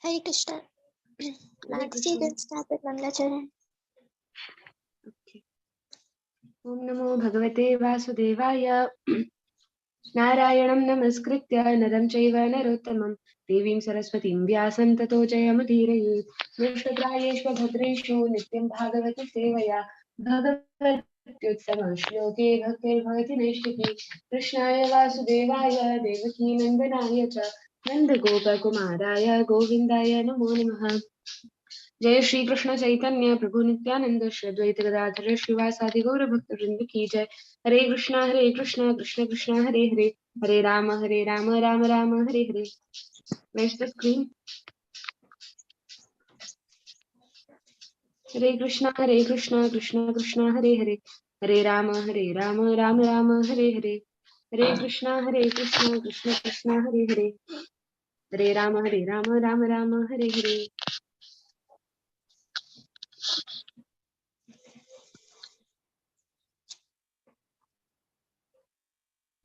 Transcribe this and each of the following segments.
Hare Krishna. Hare Max, you Krishna. can start with Mangalacharan. Okay. Om Namo Bhagavate Vasudevaya. Narayanam Namaskritya Naram Chaiva Narottamam Devim Saraswatim Vyasam Tato Jayamudhirayet Nishtaprayeshva Bhadreshu Nityam Bhagavati Sevaya Bhagavatyuttama Shloke Bhaktir Bhavati Neshtaki Krishnaya Vasudevaya Devaki Nandanaya Cha Nanda Gopa Kumaraya Govindaya Namo Namaha जय श्री कृष्ण चैतन्य प्रभु नित्यानंद श्री अद्वैत गदाधर श्रीवासादि गौर भक्त वृंद की जय। हरे Krishna Krishna Krishna Hare Hare Hare Ram Ram Ram Hare Hare. Where's the screen? हरे कृष्णा कृष्ण कृष्ण हरे हरे हरे राम राम राम हरे हरे। हरे कृष्णा कृष्ण कृष्ण हरे हरे हरे राम राम राम हरे हरे।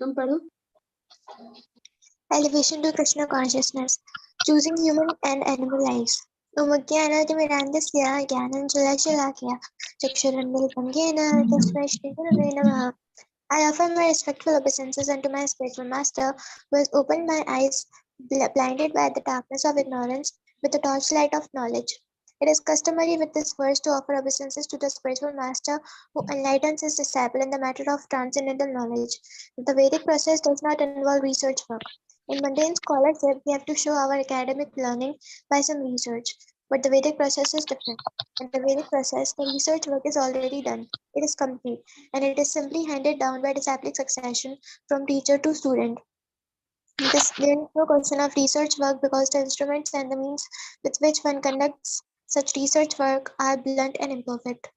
तुम पढ़ो। Elevation to Krishna consciousness. Choosing human and animal lives. Umagyanatimirandasya Gyananjalakshalakhya Chakshurandalpam Gyena Tasmai Shri Gurave Namaha. I offer my respectful obeisances unto my spiritual master, who has opened my eyes, blinded by the darkness of ignorance, with the torchlight of knowledge. It is customary with this verse to offer obeisances to the spiritual master who enlightens his disciple in the matter of transcendental knowledge. The Vedic process does not involve research work. In mundane scholarship, we have to show our academic learning by some research, but the Vedic process is different. In the Vedic process, the research work is already done. It is complete, and it is simply handed down by disciplic succession from teacher to student. There is no question of research work because the instruments and the means with which one conducts such research work are blunt and imperfect.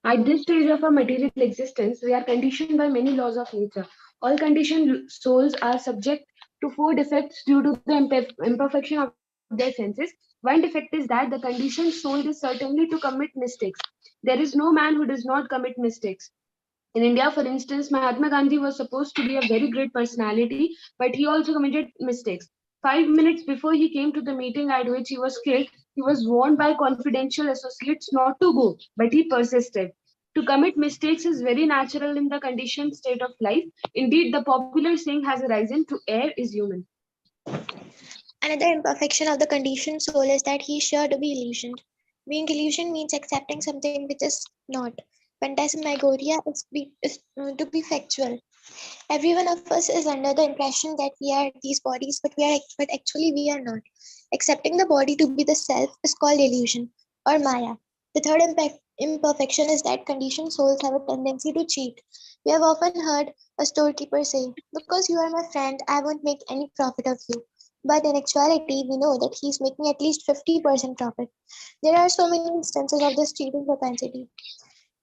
At this stage of our material existence, we are conditioned by many laws of nature. All conditioned souls are subject to four defects due to the imperfection of their senses. One defect is that the conditioned soul is certainly to commit mistakes. There is no man who does not commit mistakes. In India, for instance, Mahatma Gandhi was supposed to be a very great personality, but he also committed mistakes. 5 minutes before he came to the meeting at which he was killed, he was warned by confidential associates not to go, but he persisted. To commit mistakes is very natural in the conditioned state of life. Indeed, the popular saying has arisen to err is human. Another imperfection of the conditioned soul is that he is sure to be illusioned. Being illusioned means accepting something which is not. Phantasmagoria is to be factual. Every one of us is under the impression that we are these bodies, but actually we are not. Accepting the body to be the self is called illusion or Maya. The third imperfection is that conditioned souls have a tendency to cheat. We have often heard a storekeeper say, "Because you are my friend, I won't make any profit of you." But in actuality, we know that he is making at least 50% profit. There are so many instances of this cheating propensity.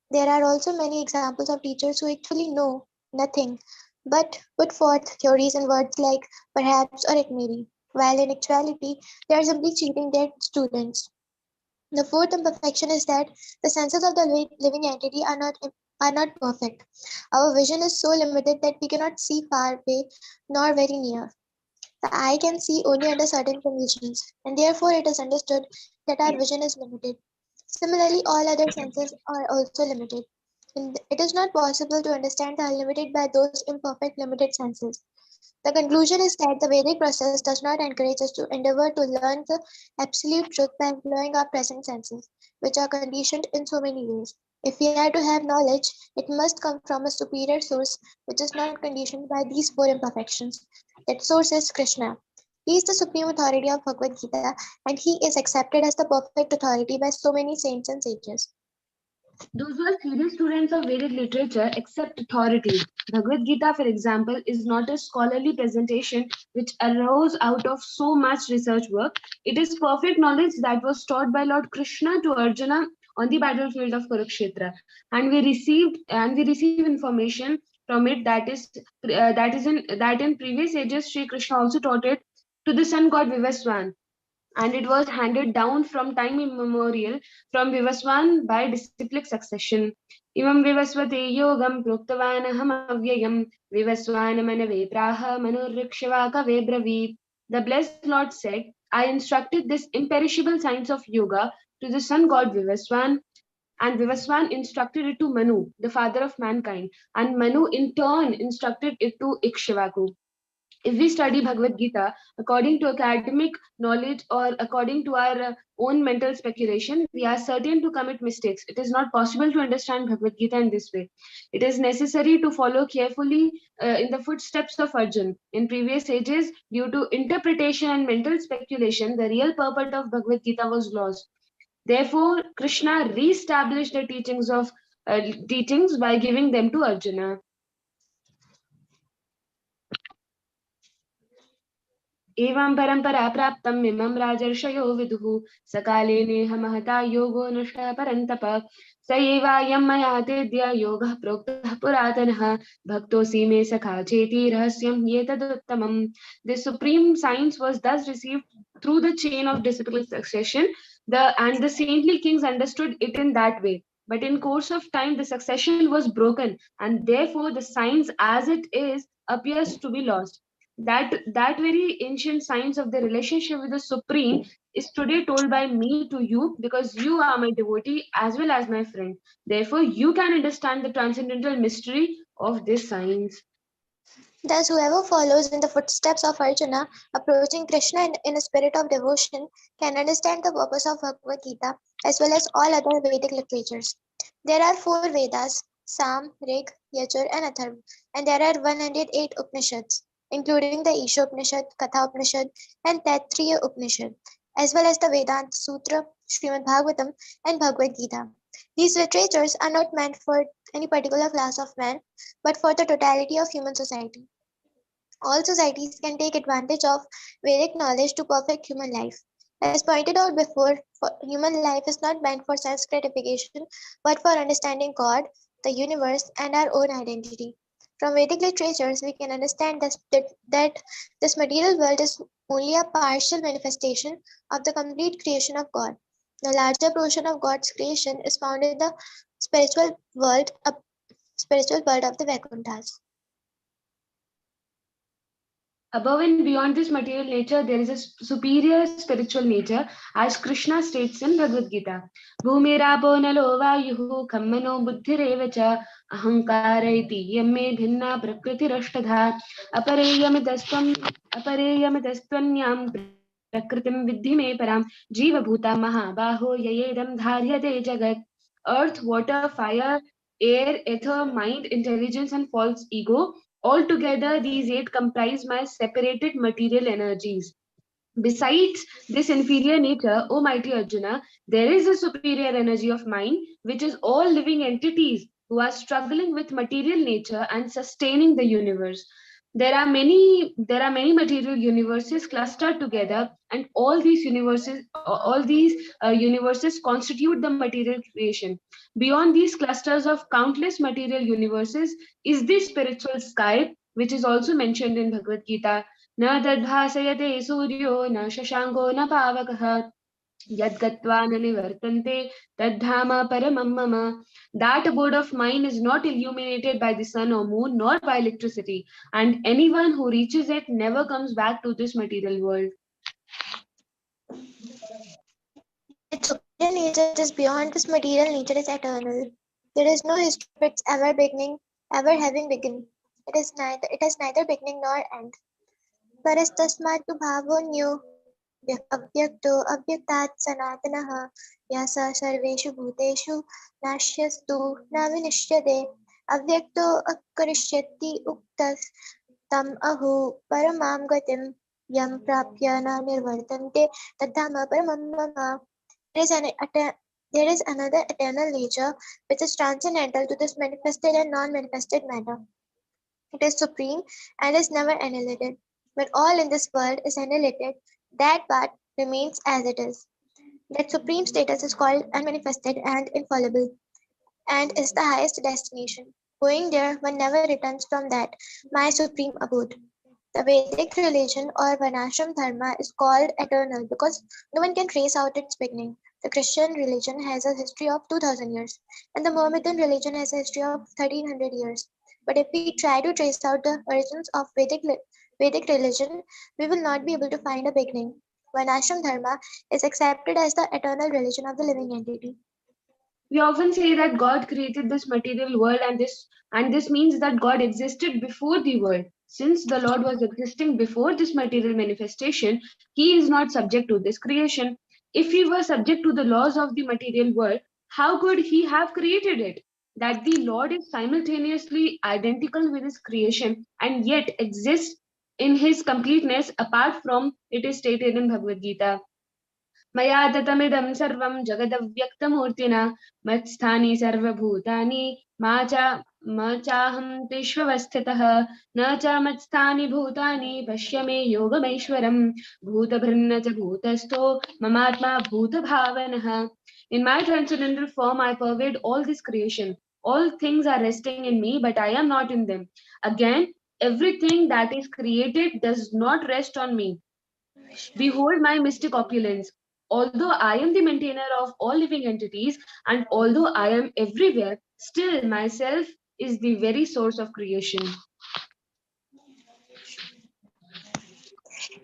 There are also many examples of teachers who actually know nothing but put forth theories in words like perhaps or it may be, while in actuality they are simply cheating their students. The fourth imperfection is that the senses of the living entity are not perfect. Our vision is so limited that we cannot see far away nor very near. The eye can see only under certain conditions, and therefore it is understood that our vision is limited. Similarly, all other senses are also limited. And it is not possible to understand the unlimited by those imperfect limited senses. The conclusion is that the Vedic process does not encourage us to endeavor to learn the absolute truth by employing our present senses, which are conditioned in so many ways. If we are to have knowledge, it must come from a superior source which is not conditioned by these four imperfections. That source is Krishna. He is the supreme authority of Bhagavad Gita, and he is accepted as the perfect authority by so many saints and sages. Those who are serious students of Vedic literature accept authority. Bhagavad Gita, for example, is not a scholarly presentation which arose out of so much research work. It is perfect knowledge that was taught by Lord Krishna to Arjuna on the battlefield of Kurukshetra, and we receive information from it that in previous ages Sri Krishna also taught it to the sun god Vivaswan, and it was handed down from time immemorial from Vivaswan by disciplic succession. Imam Vivasvate yogam proktavan aham avyayam Vivaswan manave praha manurikshava kave bravit. The blessed Lord said, I instructed this imperishable science of yoga to the sun god Vivaswan, and Vivaswan instructed it to Manu, the father of mankind, and Manu in turn instructed it to Ikshvaku. If we study Bhagavad Gita according to academic knowledge or according to our own mental speculation, we are certain to commit mistakes. It is not possible to understand Bhagavad Gita in this way. It is necessary to follow carefully in the footsteps of Arjun. In previous ages, due to interpretation and mental speculation, the real purport of Bhagavad Gita was lost. Therefore, Krishna re-established the teachings by giving them to Arjuna. एवं परंपरा प्राप्तम् इमं राजर्षयो विदुः सकाले नेह महता योगो नष्टः परन्तप स एवायं मया तेद्य योगः प्रोक्तः पुरातनः भक्तोऽसि मे सखा चेति रहस्यं एतदुत्तमम्. The supreme science was thus received through the chain of disciplic succession. The saintly kings understood it in that way. But in course of time, the succession was broken, and therefore the science as it is appears to be lost. That very ancient science of the relationship with the supreme is today told by me to you because you are my devotee as well as my friend. Therefore you can understand the transcendental mystery of this science. Thus, whoever follows in the footsteps of Arjuna, approaching Krishna in a spirit of devotion, can understand the purpose of Bhagavad Gita as well as all other Vedic literatures. There are four Vedas: Sam, Rig, Yajur, and Atharva, and there are 108 Upanishads, including the Isha Upanishad, Katha Upanishad, and Taittiriya Upanishad, as well as the Vedanta Sutra, Srimad Bhagavatam, and Bhagavad Gita. These literatures are not meant for any particular class of men, but for the totality of human society. All societies can take advantage of Vedic knowledge to perfect human life. As pointed out before, human life is not meant for self gratification, but for understanding God, the universe, and our own identity. From Vedic literatures, we can understand that this material world is only a partial manifestation of the complete creation of God. The larger portion of God's creation is found in the spiritual world, spiritual world of the Vaikuntras. Above and beyond this material nature, there is a superior spiritual nature, as Krishna states in Bhagavad Gita. Bhumirapo nalo vayuhu kammano buddhirev cha ahankara iti yamme bhinna prakritirashtadha apareyamidastvanyam prakritim vidhi me param jiva bhuta mahabaho yayedam dharyate jagat. Earth, water, fire, air, ether, mind, intelligence, and false ego. Altogether, these eight comprise my separated material energies. Besides this inferior nature, O mighty Arjuna, there is a superior energy of mind, which is all living entities who are struggling with material nature and sustaining the universe. There are many material universes clustered together, and all these universes constitute the material creation. Beyond these clusters of countless material universes is the spiritual sky, which is also mentioned in Bhagavad Gita. न तद्भासयते सूर्यो न शशाङ्को न पावकः यद्गत्वा न निवर्तन्ते तद्धाम परमं मम. That abode of mine is not illuminated by the sun or moon nor by electricity, and anyone who reaches it never comes back to this material world. Its superior nature, which is beyond this material nature, is eternal. There is no history of its ever beginning, ever having begun. It has neither beginning nor end. परस्तस्मात् भावोऽन्यो अव्यक्तो अव्यक्तात् सनातनः यः स सर्वेषु भूतेषु नाश्यस्तु न विनश्यते अव्यक्तो अकरिष्यति उक्तस्तम् अहो परमां गतिं यं प्राप्य न निर्वर्तन्ते तद्धाम परमं मम. There is another eternal nature which is transcendental to this manifested and non-manifested matter. It is supreme and is never annihilated. When all in this world is annihilated, that part remains as it is. That supreme status is called unmanifested and infallible, and is the highest destination. Going there, one never returns from that, my supreme abode. The Vedic religion or Varnashram Dharma is called eternal because no one can trace out its beginning. The Christian religion has a history of 2000 years, and the Mohammedan religion has a history of 1300 years. But if we try to trace out the origins of Vedic religion, we will not be able to find a beginning. Varnashram Dharma is accepted as the eternal religion of the living entity. We often say that God created this material world, and this means that God existed before the world. Since the Lord was existing before this material manifestation, he is not subject to this creation. If he were subject to the laws of the material world, how could he have created it? That the Lord is simultaneously identical with his creation and yet exists in his completeness apart from it is stated in Bhagavad Gita. मया ततमिदं सर्वं जगदव्यक्तमूर्तिना मत्स्थानि सर्वभूतानि मा चाहं तेष्वस्थितः न च मत्स्थानि भूतानि पश्य मे योगमैश्वरम् भूतभृन्न च भूतस्थो ममात्मा भूतभावनः. In my transcendental form I pervade all this creation. All things are resting in me, but I am not in them. Again, everything that is created does not rest on me. Behold my mystic opulence. Although I am the maintainer of all living entities, and although I am everywhere, still myself is the very source of creation.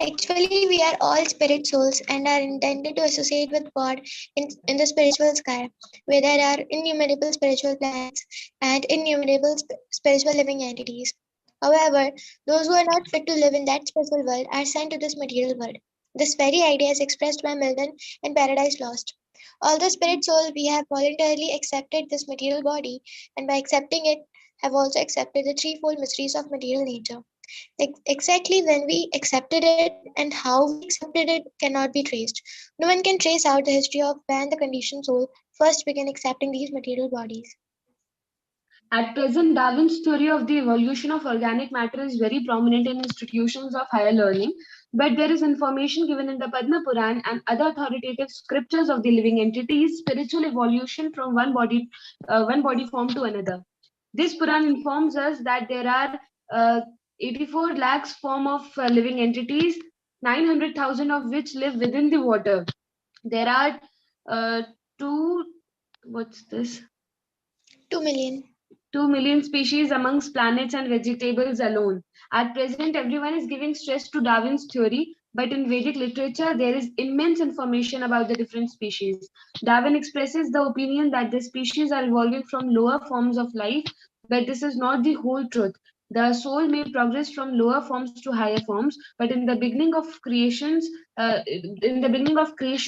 Actually, we are all spirit souls and are intended to associate with God in the spiritual sky, where there are innumerable spiritual planets and innumerable spiritual living entities. However, those who are not fit to live in that spiritual world are sent to this material world. This very idea is expressed by Milton in Paradise Lost. Although spirit soul, we have voluntarily accepted this material body, and by accepting it, have also accepted the threefold mysteries of material nature. Exactly when we accepted it and how we accepted it cannot be traced. No one can trace out the history of when the conditioned soul first began accepting these material bodies. At present, Darwin's theory of the evolution of organic matter is very prominent in institutions of higher learning, but there is information given in the Padma Puran and other authoritative scriptures of the living entities, spiritual evolution from one body form to another. This Puran informs us that there are 84 lakhs form of living entities, 900,000 of which live within the water. There are uh, two, what's this? 2 million. 2 million species amongst planets and vegetables alone. At present, everyone is giving stress to Darwin's theory, but in Vedic literature, there is immense information about the different species. Darwin expresses the opinion that the species are evolving from lower forms of life, but this is not the whole truth. The soul may progress from lower forms to higher forms, but in the beginning of creation,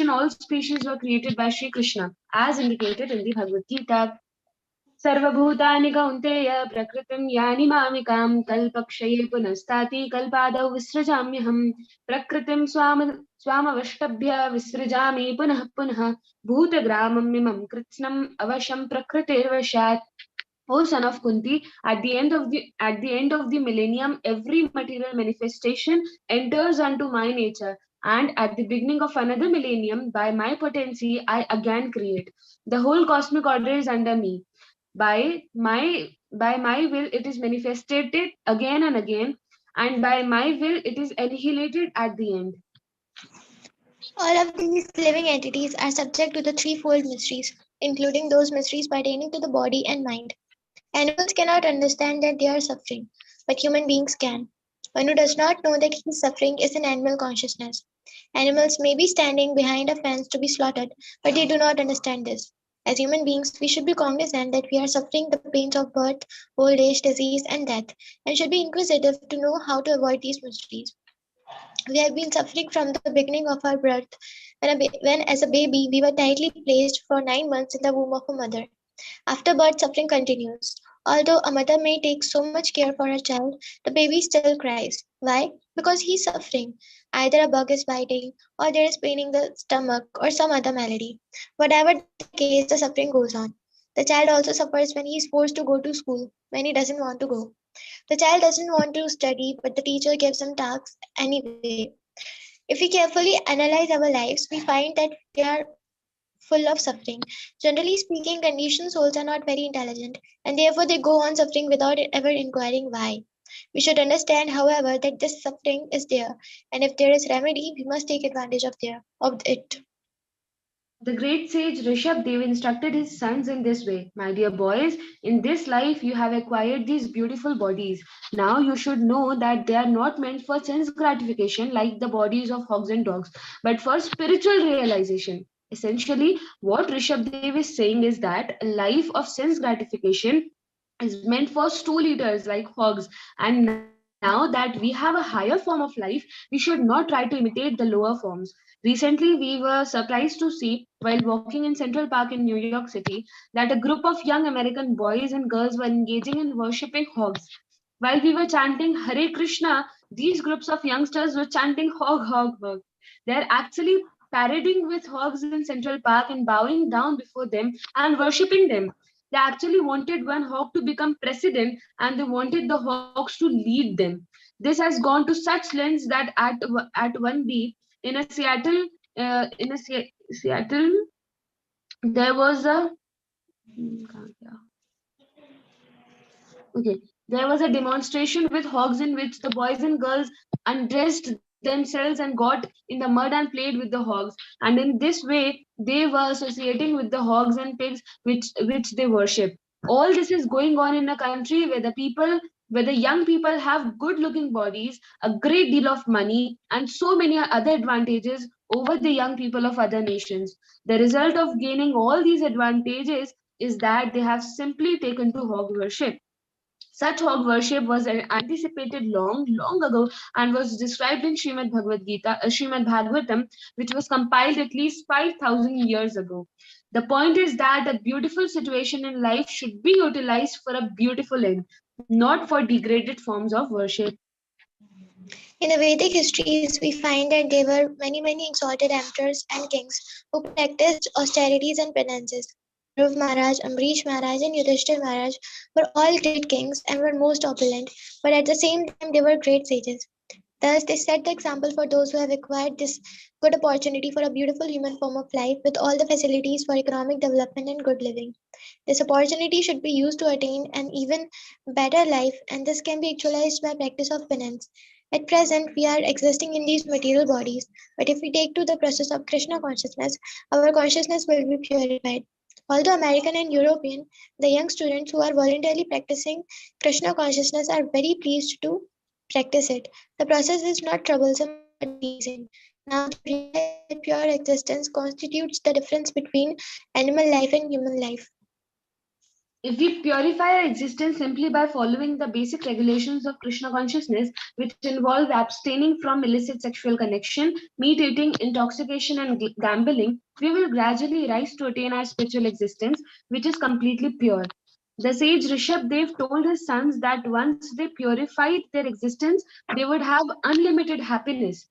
all species were created by Sri Krishna, as indicated in the Bhagavad Gita. सर्वभूतानि कौन्तेय प्रकृतिं यानि मामिकां कल्पक्षये पुनस्ताति कल्पादौ विसृजाम्यहम् प्रकृतिं स्वामवष्टभ्य विसृजामि पुनः पुनः भूतग्राममिमं कृत्स्नम् अवशं प्रकृतिर्वशात्. O son of Kunti, at the end of the millennium, every material manifestation enters unto my nature, and at the beginning of another millennium, by my potency, I again create. The whole cosmic order is under me. By my will, it is manifested again and again, and by my will, it is annihilated at the end. All of these living entities are subject to the threefold mysteries, including those mysteries pertaining to the body and mind. Animals cannot understand that they are suffering, but human beings can. One who does not know that he is suffering is an animal consciousness. Animals may be standing behind a fence to be slaughtered, but they do not understand this. As human beings, we should be cognizant that we are suffering the pains of birth, old age, disease, and death, and should be inquisitive to know how to avoid these mysteries. We have been suffering from the beginning of our birth, when as a baby we were tightly placed for 9 months in the womb of a mother. After birth, suffering continues. Although a mother may take so much care for her child, the baby still cries. Why? Because he is suffering. Either a bug is biting, or there is pain in the stomach, or some other malady. Whatever the case, the suffering goes on. The child also suffers when he is forced to go to school, when he doesn't want to go. The child doesn't want to study, but the teacher gives him tasks anyway. If we carefully analyze our lives, we find that they are full of suffering. Generally speaking, conditioned souls are not very intelligent, and therefore they go on suffering without ever inquiring why. We should understand, however, that this suffering is there, and if there is remedy, we must take advantage of it. The great sage Rishabh instructed his sons in this way: My dear boys, in this life you have acquired these beautiful bodies. Now you should know that they are not meant for sense gratification like the bodies of hogs and dogs, but for spiritual realization. Essentially, what Rishabh is saying is that a life of sense gratification is meant for stool eaters like hogs. And now that we have a higher form of life, we should not try to imitate the lower forms. Recently, we were surprised to see, while walking in Central Park in New York City, that a group of young American boys and girls were engaging in worshipping hogs. While we were chanting Hare Krishna, these groups of youngsters were chanting hog, hog, hog. They're actually parading with hogs in Central Park and bowing down before them and worshipping them. They actually wanted one hawk to become president and they wanted the hawks to lead them. This has gone to such lengths that at 1B in a Seattle, there was a okay, there was a demonstration with hogs in which the boys and girls undressed themselves and got in the mud and played with the hogs. And in this way, they were associating with the hogs and pigs which they worship. All this is going on in a country where the young people have good looking bodies, a great deal of money, and so many other advantages over the young people of other nations. The result of gaining all these advantages is that they have simply taken to hog worship. Such hog worship was anticipated long, long ago and was described in Srimad Bhagavatam, which was compiled at least 5,000 years ago. The point is that a beautiful situation in life should be utilized for a beautiful end, not for degraded forms of worship. In the Vedic histories, we find that there were many exalted emperors and kings who practiced austerities and penances. Dhruv Maharaj, Ambrish Maharaj, and Yudhishthir Maharaj were all great kings and were most opulent, but at the same time they were great sages. Thus, they set the example for those who have acquired this good opportunity for a beautiful human form of life with all the facilities for economic development and good living. This opportunity should be used to attain an even better life, and this can be actualized by practice of penance. At present, we are existing in these material bodies, but if we take to the process of Krishna consciousness, our consciousness will be purified. Although American and European, the young students who are voluntarily practicing Krishna consciousness are very pleased to practice it. The process is not troublesome but pleasing. Now they realize that pure existence constitutes the difference between animal life and human life. If we purify our existence simply by following the basic regulations of Krishna consciousness, which involve abstaining from illicit sexual connection, meat eating, intoxication, and gambling, we will gradually rise to attain our spiritual existence, which is completely pure. The sage Rishabh told his sons that once they purified their existence, they would have unlimited happiness.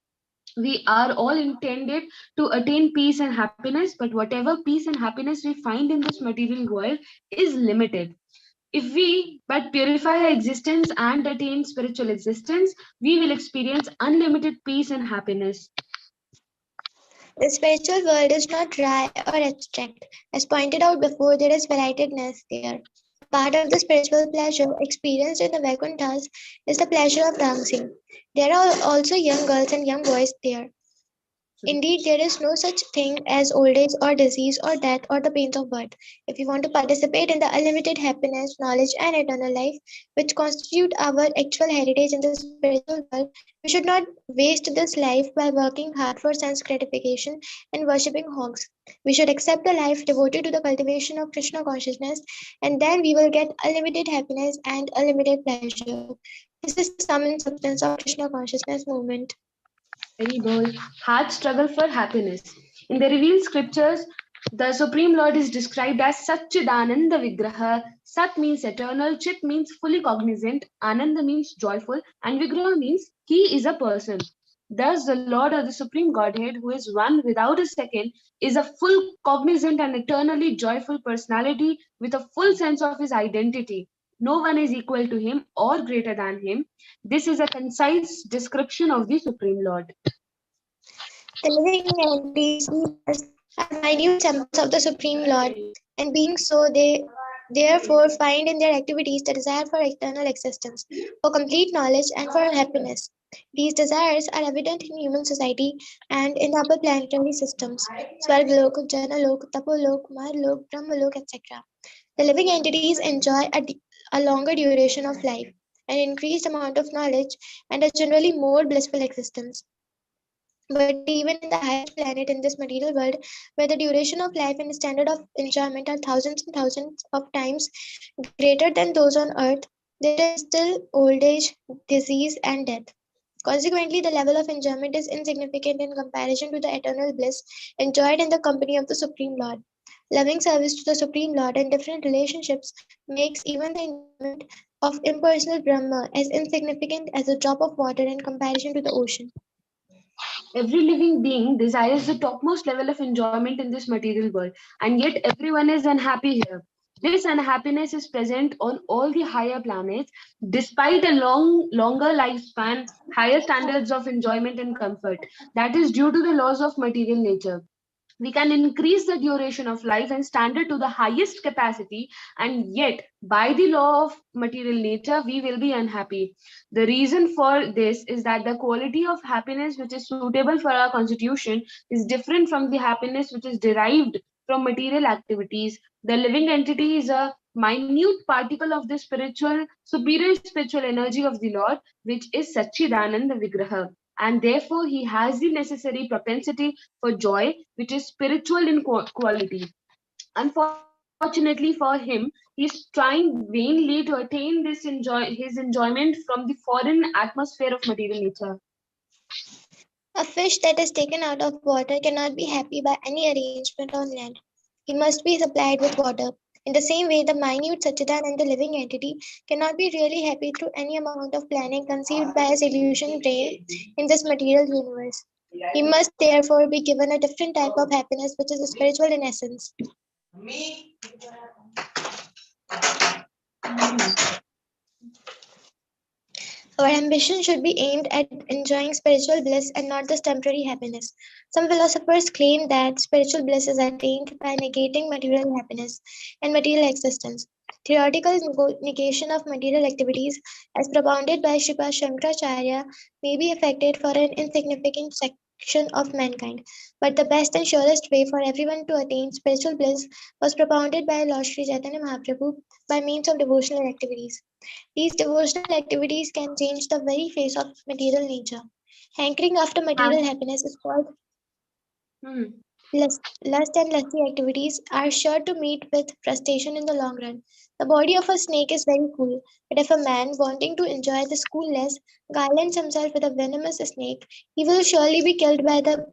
We are all intended to attain peace and happiness, but whatever peace and happiness we find in this material world is limited. If we but purify our existence and attain spiritual existence, we will experience unlimited peace and happiness. The spiritual world is not dry or abstract. As pointed out before, there is varietedness there. A part of the spiritual pleasure experienced in the Vaikuntras is the pleasure of dancing. There are also young girls and young boys there. Indeed, there is no such thing as old age or disease or death or the pains of birth. If we want to participate in the unlimited happiness, knowledge, and eternal life, which constitute our actual heritage in the spiritual world, we should not waste this life by working hard for sense gratification and worshipping hogs. We should accept a life devoted to the cultivation of Krishna consciousness, and then we will get unlimited happiness and unlimited pleasure. This is the sum and substance of Krishna consciousness movement. Very bold. Heart struggle for happiness. In the revealed scriptures, the Supreme Lord is described as Satchidananda Vigraha. Sat means eternal, Chit means fully cognizant, Ananda means joyful, and Vigraha means he is a person. Thus, the Lord or the Supreme Godhead, who is one without a second, is a full cognizant and eternally joyful personality with a full sense of his identity. No one is equal to him or greater than him. This is a concise description of the Supreme Lord. The living entities we are minute samples of the Supreme Lord, and being so, they therefore find in their activities the desire for eternal existence, for complete knowledge, and for happiness. These desires are evident in human society and in the upper planetary systems, Svargalok, Janalok, Tapolok, Marlok, Brahmalok, etc. The living entities enjoy a longer duration of life, an increased amount of knowledge, and a generally more blissful existence. But even in the highest planet in this material world, where the duration of life and standard of enjoyment are thousands and thousands of times greater than those on earth, there is still old age, disease, and death. Consequently, the level of enjoyment is insignificant in comparison to the eternal bliss enjoyed in the company of the Supreme Lord. Loving service to the Supreme Lord and different relationships makes even the enjoyment of impersonal Brahma as insignificant as a drop of water in comparison to the ocean. Every living being desires the topmost level of enjoyment in this material world, and yet everyone is unhappy here. This unhappiness is present on all the higher planets, despite a longer lifespan, higher standards of enjoyment and comfort. That is due to the laws of material nature. We can increase the duration of life and standard to the highest capacity, and yet by the law of material nature we will be unhappy. The reason for this is that the quality of happiness which is suitable for our constitution is different from the happiness which is derived from material activities. The living entity is a minute particle of the superior spiritual energy of the Lord, which is Satchidananda Vigraha, and therefore he has the necessary propensity for joy, which is spiritual in quality. Unfortunately for him, he's trying vainly to attain his enjoyment from the foreign atmosphere of material nature. A fish that is taken out of water cannot be happy by any arrangement on land. He must be supplied with water. In the same way, the minute Sachidan and the living entity cannot be really happy through any amount of planning conceived by his illusion brain in this material universe. He must therefore be given a different type of happiness which is spiritual in essence. Our ambition should be aimed at enjoying spiritual bliss and not this temporary happiness. Some philosophers claim that spiritual bliss is attained by negating material happiness and material existence. Theoretical negation of material activities, as propounded by Sripad Shankaracharya, may be effected for an insignificant section of mankind, but the best and surest way for everyone to attain spiritual bliss was propounded by Lord Sri Chaitanya Mahaprabhu by means of devotional activities. These devotional activities can change the very face of material nature. Hankering after material happiness is called Hmm. lust, and lusty activities are sure to meet with frustration in the long run. The body of a snake is very cool, but if a man, wanting to enjoy this coolness, garlands himself with a venomous snake, he will surely be killed by the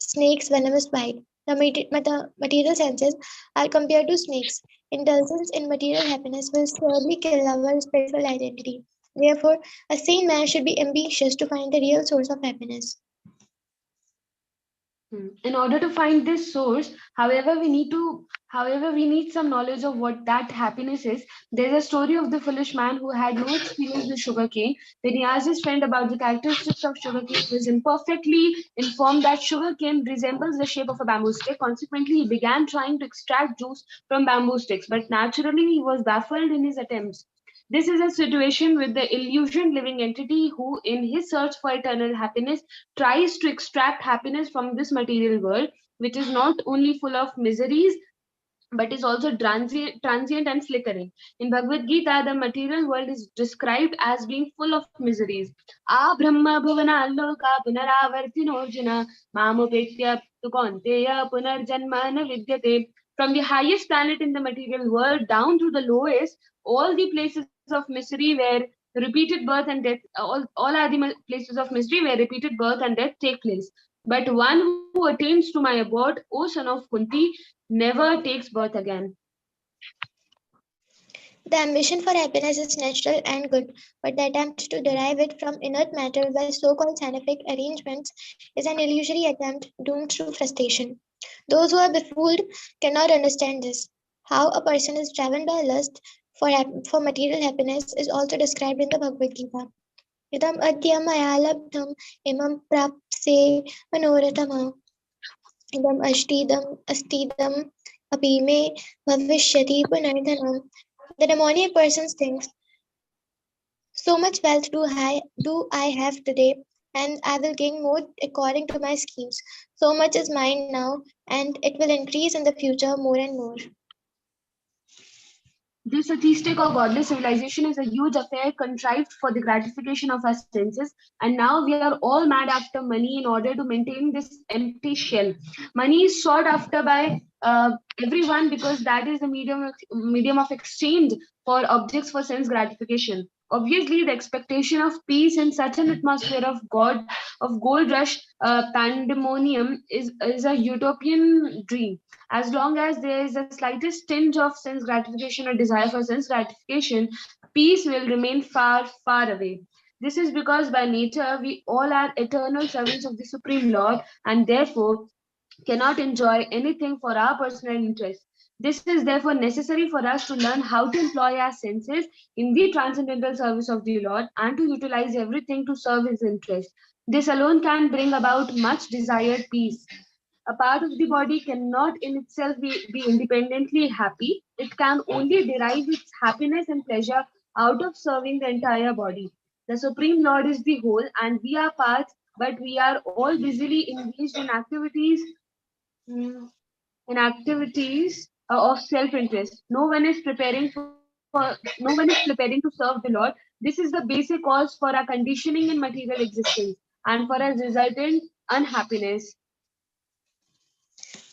snake's venomous bite. The material senses are compared to snakes. Indulgence in material happiness will surely kill our spiritual identity. Therefore, a sane man should be ambitious to find the real source of happiness. In order to find this source, however, we need some knowledge of what that happiness is. There's a story of the foolish man who had no experience with sugarcane. When he asked his friend about the characteristics of sugarcane, he was imperfectly informed that sugarcane resembles the shape of a bamboo stick. Consequently, he began trying to extract juice from bamboo sticks, but naturally, he was baffled in his attempts. This is a situation with the illusioned living entity who, in his search for eternal happiness, tries to extract happiness from this material world, which is not only full of miseries but is also transient and flickering. In Bhagavad Gita, the material world is described as being full of miseries. A Brahma Bhuvana Loka Punaravartino Arjuna Mamupetya Tukonteya Punarjanma na Vidyate. From the highest planet in the material world down to the lowest, all the places of misery where repeated birth and death, all are the places of misery where repeated birth and death take place. But one who attains to my abode, O son of Kunti, never takes birth again. The ambition for happiness is natural and good, but the attempt to derive it from inert matter by so-called scientific arrangements is an illusory attempt doomed to frustration. Those who are befooled cannot understand this. How a person is driven by lust for material happiness is also described in the Bhagavad Gita. Idam adya maya labdham imam prapse manoratama idam astidam api me bhavishyati punardhanam. The demoniac person thinks So much wealth do I have today, and I will gain more according to my schemes. So much is mine now, and it will increase in the future more and more. This atheistic or godless civilization is a huge affair contrived for the gratification of our senses, and now we are all mad after money in order to maintain this empty shell. Money is sought after by everyone because that is the medium of exchange for objects for sense gratification. Obviously, the expectation of peace in such an atmosphere of gold rush pandemonium is a utopian dream. As long as there is a slightest tinge of sense gratification or desire for sense gratification, peace will remain far, far away. This is because by nature we all are eternal servants of the Supreme Lord and therefore cannot enjoy anything for our personal interest. This is therefore necessary for us to learn how to employ our senses in the transcendental service of the Lord and to utilize everything to serve His interest. This alone can bring about much desired peace. A part of the body cannot in itself be independently happy. It can only derive its happiness and pleasure out of serving the entire body. The Supreme Lord is the whole, and we are parts, but we are all busily engaged mm, in activities of self-interest. No one is preparing to serve the Lord. This is the basic cause for our conditioning in material existence and for our resultant unhappiness.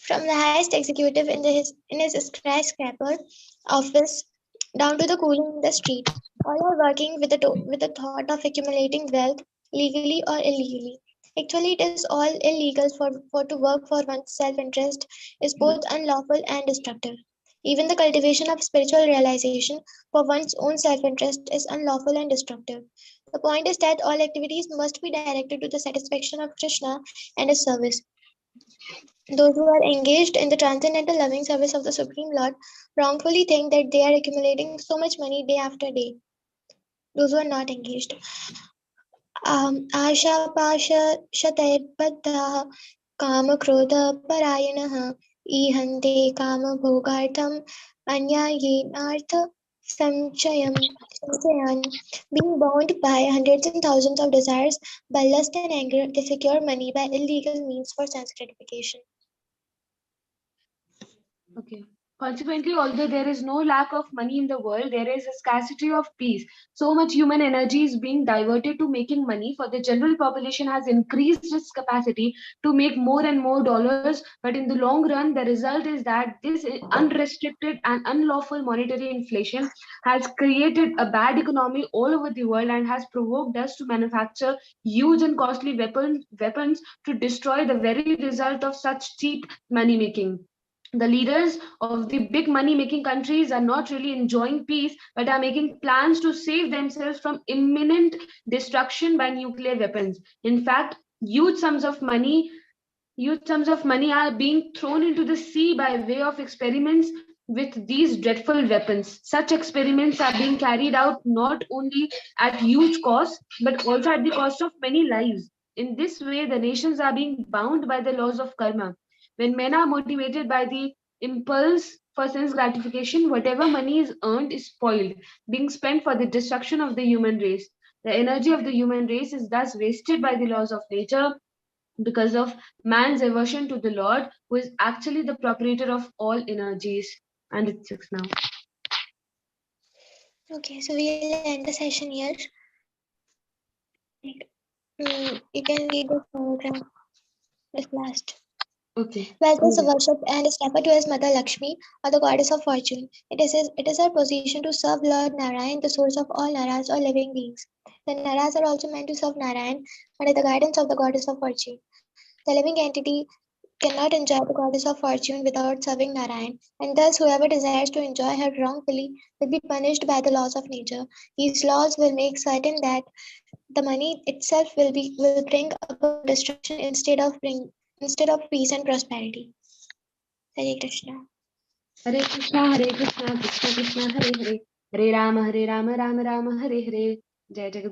From the highest executive in his skyscraper office down to the coolie in the street, all are working with the thought of accumulating wealth, legally or illegally. Actually, it is all illegal for to work for one's self-interest is both unlawful and destructive. Even the cultivation of spiritual realization for one's own self-interest is unlawful and destructive. The point is that all activities must be directed to the satisfaction of Krishna and his service. Those who are engaged in the transcendental loving service of the Supreme Lord wrongfully think that they are accumulating so much money day after day. Those who are not engaged. Asha Pasha Shatairbadha Kama Krodha Parayanaha Ihante Kama Bhogartham Anyayenartha Samchayan. Being bound by hundreds and thousands of desires by lust and anger, they secure money by illegal means for sense gratification. Okay. Consequently, although there is no lack of money in the world, there is a scarcity of peace. So much human energy is being diverted to making money, for the general population has increased its capacity to make more and more dollars. But in the long run, the result is that this unrestricted and unlawful monetary inflation has created a bad economy all over the world and has provoked us to manufacture huge and costly weapons to destroy the very result of such cheap money making. The leaders of the big money making countries are not really enjoying peace but are making plans to save themselves from imminent destruction by nuclear weapons. In fact, huge sums of money are being thrown into the sea by way of experiments with these dreadful weapons. Such experiments are being carried out not only at huge cost but also at the cost of many lives. In this way, the nations are being bound by the laws of karma. When men are motivated by the impulse for sense gratification, whatever money is earned is spoiled, being spent for the destruction of the human race. The energy of the human race is thus wasted by the laws of nature because of man's aversion to the Lord, who is actually the proprietor of all energies. And it's 6 now. Okay, so we'll end the session here. You can read the paragraph, this last. Okay. Wealth is worshipped and is referred to as Mother Lakshmi or the goddess of fortune. It is her position to serve Lord Narayan, the source of all Naras or living beings. The Naras are also meant to serve Narayan under the guidance of the goddess of fortune. The living entity cannot enjoy the goddess of fortune without serving Narayan, and thus whoever desires to enjoy her wrongfully will be punished by the laws of nature. These laws will make certain that the money itself will bring about destruction instead of peace and prosperity. Hare Krishna. Hare Krishna, Hare Krishna, Krishna Krishna, Hare Hare, Hare Rama, Rama Rama, Hare Hare. Jai Jagat